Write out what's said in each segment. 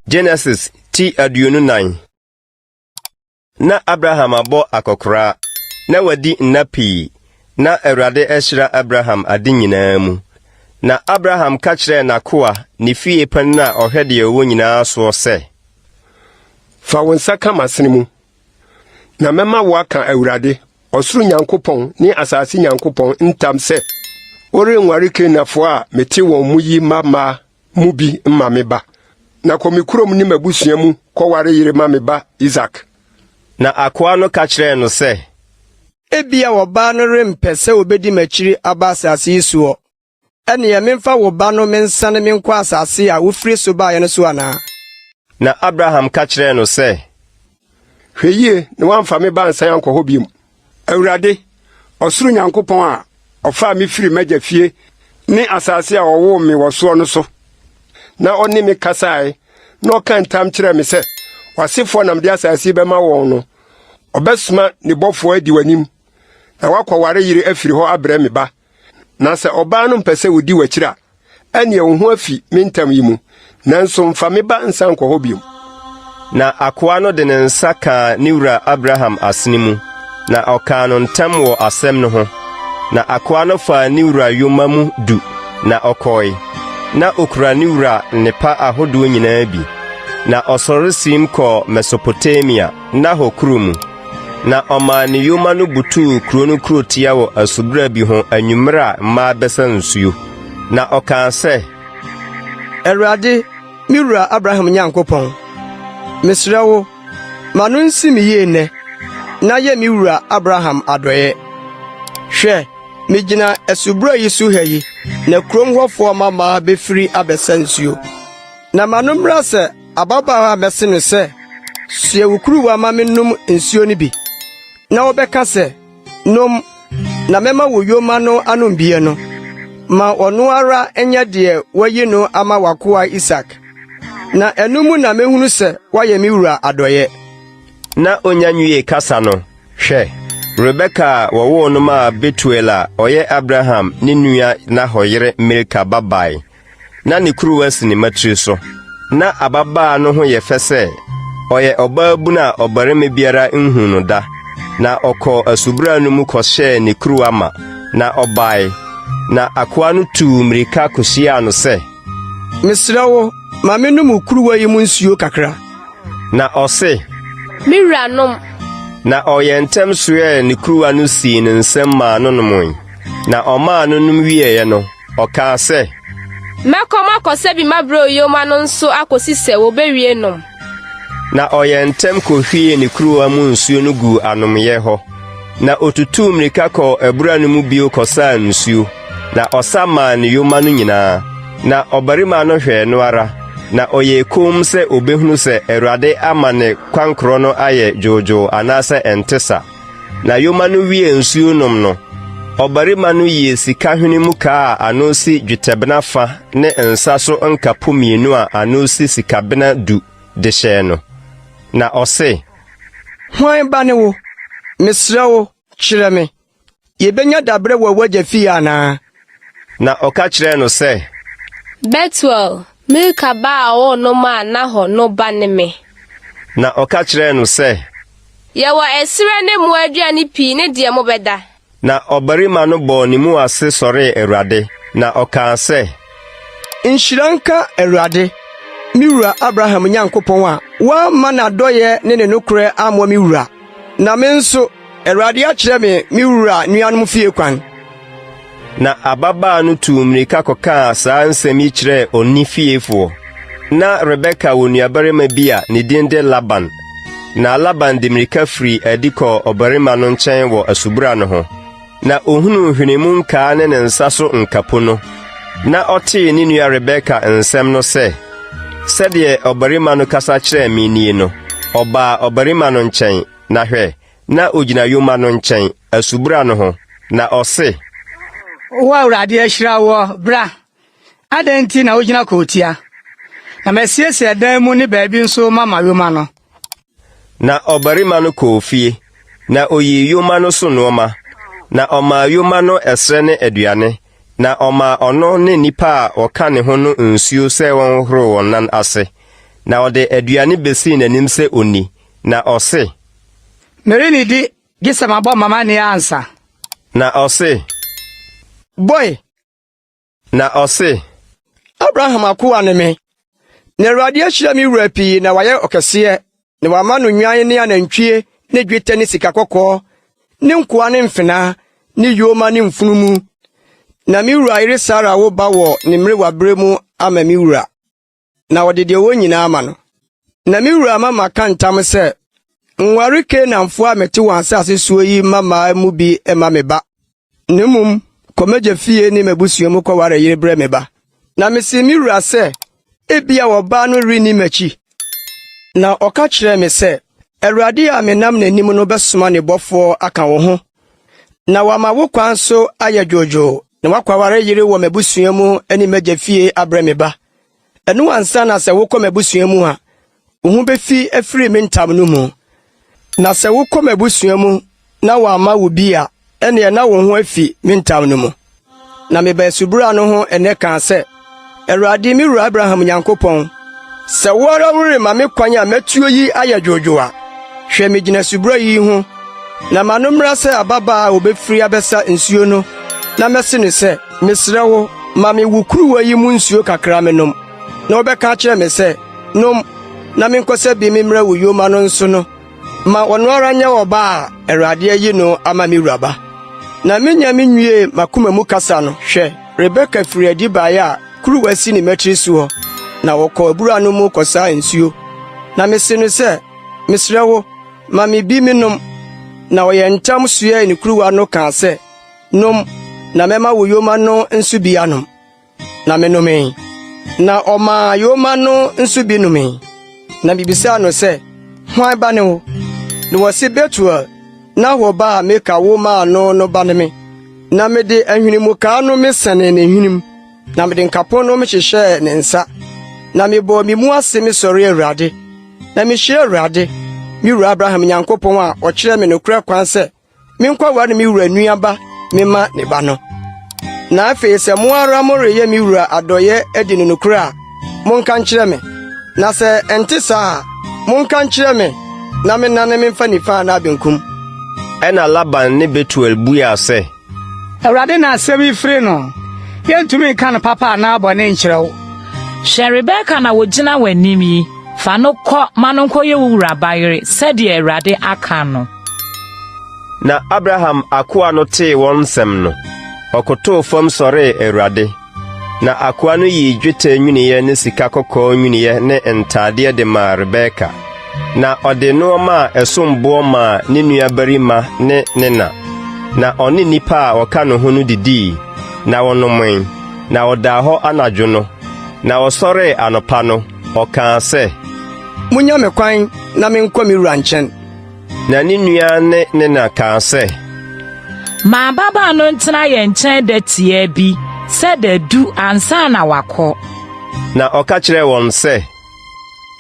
Genesis ti aduonu 9. Na Abraham abo akokora, na wadi nna pii, na Awurade ehyira Abraham ade nyinaa mu. Na Abraham ka kyerɛ n'akoa ne fie pan na ɔhwɛ de ɛwɔ nyinaa so sɛ, fa wo nsa ka m'asene mu, na mɛma wo aka Awurade, ɔsoro Nyankopɔn ne asase Nyankopɔn ntam sɛ, worenware Kenafo a mete wɔn mu yi mama mu bi mma me ba. Na kɔ me kurom ne m'abusua mu kɔware yere ma me ba Isak. Na akoa no ka kyerɛ no sɛ, ebia wɔba no rempɛ sɛ obedi m'akyiri aba asase yi soɔ. Ɛne memfa wo ba no mensane menkɔ asase a wofiri so baeɛ no so anaa? Na Abraham ka kyerɛ no sɛ, hwɛ yie ne wamfa me ba nsan ankɔ hɔ biom. Awurade, ɔsoro Nyankopɔn a ɔfaa me firi m'agya fie ne asase a ɔwoo me wɔ soɔ no so. Na ɔne me kasae, na ɔka ntam kyerɛ me sɛ, wasefoɔ nam de asase bɛma wɔn no, ɔbɛsoma ne bɔfoɔ adi w'anim, na wakɔware yere afiri hɔ abrɛ me ba. Na sɛ ɔbaa no mpɛ sɛ wodi w'akyiri a, ɛneɛ wo ho afi me ntam yi mu, nanso mfa me ba nsa nkɔ hɔ biom. Na akoa no de ne nsa kaa ne wura Abraham asene mu, na ɔkaa no ntam wɔ asɛm no ho. Na akoa no faa ne wura yoma mu du, na ɔkɔe. Na okura ne wura nnepa ahodoɔ nyinaa bi. Na ɔsɔre sim kɔ Mesopotamia, na hɔ kuro mu. Na ɔmaa ne yoma no butuu kuro no kurotia wɔ asubra bi ho anwummere a mmaa bɛsa nsuo. Na ɔkaa sɛ, Awurade, me wura Abraham Nyankopɔn, mesrɛ wo, ma no nsi me yie nnɛ, na yɛ me wura Abraham adɔeɛ. Hwɛ, megyina asubra yi so ha yi, na kurom hɔfoɔ mama befiri abɛsa nsuo. Na ma no mmra sɛ ababaawa bɛse no sɛ, sua wo kuruwa ma me nom nsuo no bi. Na wɔbɛka sɛ, nom, na mɛma wo yoma no anom bie no. Ma ɔno ara ɛnyɛ deɛ wayi no ama wakoa Isak. Na ɛno mu na mehunu sɛ wayɛ me wura adɔeɛ. Na onya nwie kasa no, hwɛ, Rebekah wɔwoo no ma Betuel a ɔyɛ Abraham ne nua Nahor yere Milka babae. Na ne kuruwa si ne matiri so. Na ababaa no ho yɛ fɛ sɛ, ɔyɛ ɔbaabunu a ɔbarima biara nhu no da. Na ɔkɔ asubra no mu kɔhyɛɛ ne kuruwa ma, na ɔbae. Na akoa no tuu mmirika kɔhyiaa no sɛ, mesrɛ wo, ma me nom kuruwa yi mu nsuo kakra. Na ɔse, me wura nom. Na ɔyɛ ntɛm soɛɛ ne kuruwa no sii ne nsɛm maa no nomoe. Na ɔmaa no nom wieeɛ no, ɔkaa sɛ, mɛkɔ makɔsɛ bi mabrɛ yoma no nso akɔsi sɛ wɔbɛwie nom. Na ɔyɛ ntɛm kɔhwie ne kuruwa mu nsuo no gu anomyɛ hɔ. Na otutuu mmirika kɔ abura no mu bio kɔsaa nsuo. Na ɔsa maa ne yoma no nyinaa. Na ɔbarima no hwɛɛ no ara. Na ɔyɛ komm sɛ obehunu sɛ Awurade ama ne kwankorɔ no ayɛ dwoodwoo anaasɛ ɛntesa. Na yoma no wie nsuo nom no, ɔbarima no yie sika hwene mu kaa a ano si dwetɛbena fa ne nsa so nkapo mmienu a ano si sikabena 10 de hyɛɛ no. Na ɔse, Hwan ba ne wo? Mesrɛ wo, kyerɛ me. Yebenya dabrɛ wɔ w'agya fie anaa? Na ɔka kyerɛɛ no sɛ, Betuel, Milka ba a ɔwɔ no ma Nahor no ba ne me. Na ɔka kyerɛɛ no sɛ, yɛwɔ ɛserɛ ne mmoa aduane pii ne deɛ mobɛda. Na ɔbarima no bɔɔ ne mu ase sɔree Awurade. Na ɔkaa sɛ, Nhyira nka Awurade, me wura Abraham Nyankopɔn a wamma n'adɔyɛ ne ne nokorɛ amoa me wura. Na me nso, Awurade akyerɛ me wura nuanom fie kwan. Na ababaa no tuu mmirika kɔkaa saa nsɛm yi kyerɛɛ onni fiefoɔ. Na Rebekah wɔ nuabarima bi a ne din de Laban. Na Laban de mmirika firi adi kɔ ɔbarima no nkyɛn wɔ asubura no ho. Na ohunu hwenemu nkaa ne ne nsa so nkapo no. Na ɔtee ne nua Rebekah nsɛm no sɛ, sɛdeɛ ɔbarima no kasa kyerɛɛ me nie no, ɔbaa ɔbarima no nkyɛn. Na hwɛ, na ogyina yoma no nkyɛn, asubura no ho. Na ɔse, wo Awurade ahyira wo bra. Adɛn nti na wogyina kootia? Na masiesie dan mu ne baabi nso mama yoma no. Na ɔbarima no kɔɔ fie. Na oyii yoma no so nneɛma. Na ɔmaa yoma no ɛsrɛ ne aduane. Na ɔmaa ɔno ne nipa a ɔka ne ho no nsuo sɛ wɔn horo wɔn nan ase. na ɔde aduane besi n'anim sɛ oni, na ɔse, Merini di gisa mabɔ mama ne ansa. na ɔse, boy na ɔse, Abraham akoa ne me. Na Awurade ahyira me wura pii na wayɛ ɔkɛseɛ, na wama no nwan ne anantwie ne dwetɛ ne sikakɔkɔɔ ne nkoa ne mfenaa ne yoma ne mfunumu. Na me wura yere Sara wo ba wɔ ne mmerewabere mu ama me wura. Na wɔde deɛ wɔ nyinaa ama no. Na me wura mama ka ntam sɛ, nware Kanaanfo a mete wɔn asase so yi mama mu bi ma me ba. Ne mmom, kɔmagya fie ne m'abusua mu kɔware yere brɛ me ba. Na mesi me wura sɛ, ebia wɔbaa no renni m'akyi. Na ɔka kyerɛ me sɛ, Awurade a menam n'anim no bɛsoma ne bɔfoɔ aka wo ho. Na wama wo kwan so ayɛ dwoodwoo, na wakwaware yere wɔ m'abusua mu ne m'agya fie abrɛ me ba. Ɛno ansa na sɛ wokɔ m'abusua mu a, wo ho bɛfi afiri me ntam no mu. Na sɛ wokɔ m'abusua mu na wamma wo bi a, ɛneɛ na wo ho afi me ntam no mu. Na meba asubura no ho ɛnɛ kaa sɛ, Awurade me wura Abraham Nyankopɔn, sɛ wo ara worema me kwan a matuo yi ayɛ dwoodwoo a, hwɛ me gyina subura yi ho, na ma no mmra sɛ ababaa a obɛfiri abɛsa nsuo no, na mɛse no sɛ, mesrɛ wo, ma me wo kuruwa yi mu nsuo kakra me nom. Na wobɛka kyerɛ me sɛ, nom, na menkɔsɛ bi memmrɛ wo yoma no nso no, ma ɔno ara nyɛ ɔba a Awurade ayi no ama me wuraba. Na menya me nwie makoma mu kasa no, hwɛ, Rebekah firi adi baeɛ a kuruwa si ne matiri so hɔ, na wɔkɔ abura no mu kɔsaa nsuo. Na mese no sɛ, mesrɛ wo, ma me bi me nom. Na ɔyɛ ntam soɛɛ ne kuruwa no kaa sɛ, nom, na mɛma wo yoma no nso bi anom. Na menomee. Na ɔmaa yoma no nso bi nomee. Na bibisaa no sɛ, hwan ba ne wo? Na wɔse Betuel, na hɔ ba a meka wo maa no ba ne me. Na mede ahwinimukaa no mesɛne ne hwenim. Na mede nkapon no mehyehyɛɛ ne nsa. Na mebɔɔ me mu ase mesɔre Awurade. Na mehyia Awurade, me wura Abraham Nyankopɔn a ɔkyerɛ me nokorɛ kwan sɛ, menkɔware me wura nuaba mema ne ba no. Na afei sɛ mo ara moreyɛ me wura adɔyɛ adi no nokorɛ a, monka nkyerɛ me. Na sɛ ɛnte saa a, monka nkyerɛ me, na menane memfa nifa na abenkum. ɛna Laban ne Betuel buaa sɛ, Awurade na asɛm yi firi no. Yɛntumi nka no papa anaa bɔne nkyerɛ wo. Hwɛ Rebekah na wogyina w'anim yi, fa no kɔ ma no nkɔyɛ wo wura bayere sɛdeɛ Awurade aka no. Na Abraham akoa no tee wɔn nsɛm no, ɔkotoo fam sɔree Awurade. Na akoa no yii dwetɛ nwiniɛ ne sika kɔkɔɔ nwiniɛ ne ntadeɛ de maa Rebekah. Na ɔde nneɛma a ɛsom boɔ maa ne nuabarima ne ne na. Na ɔne nnipa a ɔka no ho no didii, na wɔnomee, na ɔdaa hɔ anadwo no. Na ɔsɔree anɔpa no, ɔkaa sɛ, Munya me kwan na menkɔ me wura nkyɛn. na ne nua ne na kaa sɛ, Ma ababaa no ntena yɛn nkyɛn da tiaa bi, sɛ da du ansa na wakɔ. Na ɔka kyerɛɛ wɔn sɛ,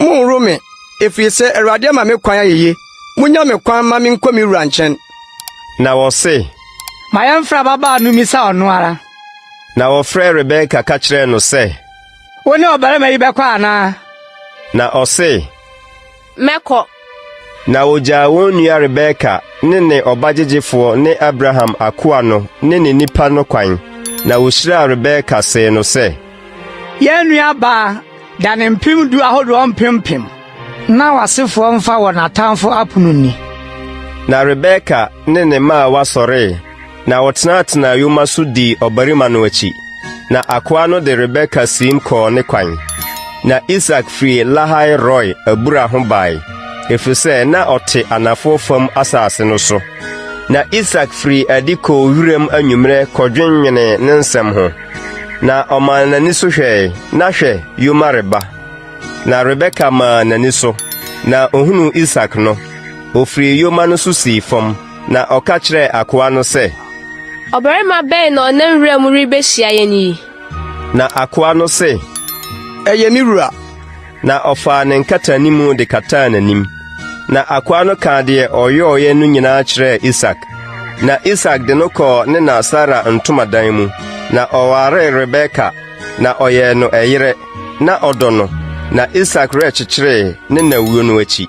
Monro me, efiri sɛ Awurade ama me kwan ayeye. Munya me kwan ma menkɔ me wura nkyɛn. na wɔse, Ma yɛmfra ababaa no misa ɔno ara. na wɔfrɛ Rebekah ka kyerɛɛ no sɛ, Wo ne ɔbarima yi bɛkɔ anaa? na ɔse, Mɛkɔ. na ogyaa wɔn nua Rebekah ne ɔbagyegyefoɔ ne Abraham akoa no ne nnipa no kwan. Na wohyiraa Rebekah see no sɛ, Yɛn nua baa da ne mpem du ahodoɔ mpempem, na wasefoɔ mfa wɔ n'atamfo apono ni. na Rebekah ne ne mma wasɔree, na wɔtenatenaa yoma so dii ɔbarima no akyi. Na akoa no de Rebekah siim kɔɔ ne kwan. Na Isak firi Lahai Roi abura ho bae, ɛfiri sɛ na ɔte anafo fam asase no so. Na Isak firi adi kɔɔ wuram anwummerɛ kɔdwenwenee ne nsɛm ho. Na ɔmaa n'ani so hwɛe, na hwɛ, yoma reba. Na Rebekah maa n'ani so, na ohunu Isak no, ofiri yoma no so sii fam. Na ɔka kyerɛɛ akoa no sɛ, Ɔbarima bɛn na ɔnam wura mu rebehyia yɛn yi? na akoa no se, Ɛyɛ me wura. na ɔfaa ne nkatanimu de kataa n'anim. Na akoa no kaa deɛ ɔyɛɔyɛ no nyinaa kyerɛɛ Isak. Na Isak de no kɔɔ ne na Sara ntomadan mu, na ɔwaree Rebekah, na ɔyɛɛ no ɛyere, na ɔdɔ no, na Isak rekyekyeree ne nawuo no akyi.